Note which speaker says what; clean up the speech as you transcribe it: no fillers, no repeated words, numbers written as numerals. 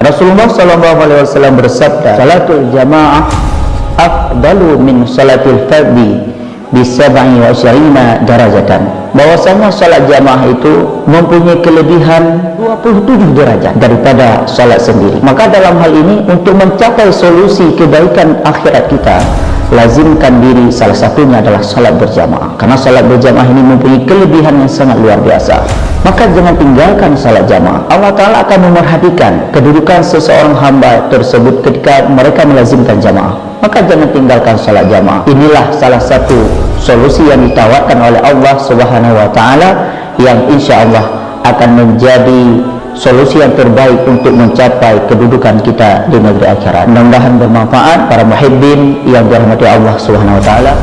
Speaker 1: Rasulullah SAW bersabda, salatul jamaah afdalu min salatil fardhi bisab'i wa syarina darajatan. Bahwasanya salat jamaah itu mempunyai kelebihan 27 derajat daripada salat sendiri. Maka dalam hal ini, untuk mencapai solusi kebaikan akhirat kita, lazimkan diri, salah satunya adalah salat berjamaah. Karena salat berjamaah ini mempunyai kelebihan yang sangat luar biasa. Maka jangan tinggalkan salat jamaah. Allah Ta'ala akan memerhatikan kedudukan seseorang hamba tersebut ketika mereka melazimkan jamaah. Maka jangan tinggalkan salat jamaah. Inilah salah satu solusi yang ditawarkan oleh Allah Subhanahu wa Ta'ala, yang insya Allah akan menjadi solusi yang terbaik untuk mencapai kedudukan kita di negeri akhirat. Mudah-mudahan bermanfaat para muhibbin yang dirahmati Allah Subhanahu wa Ta'ala.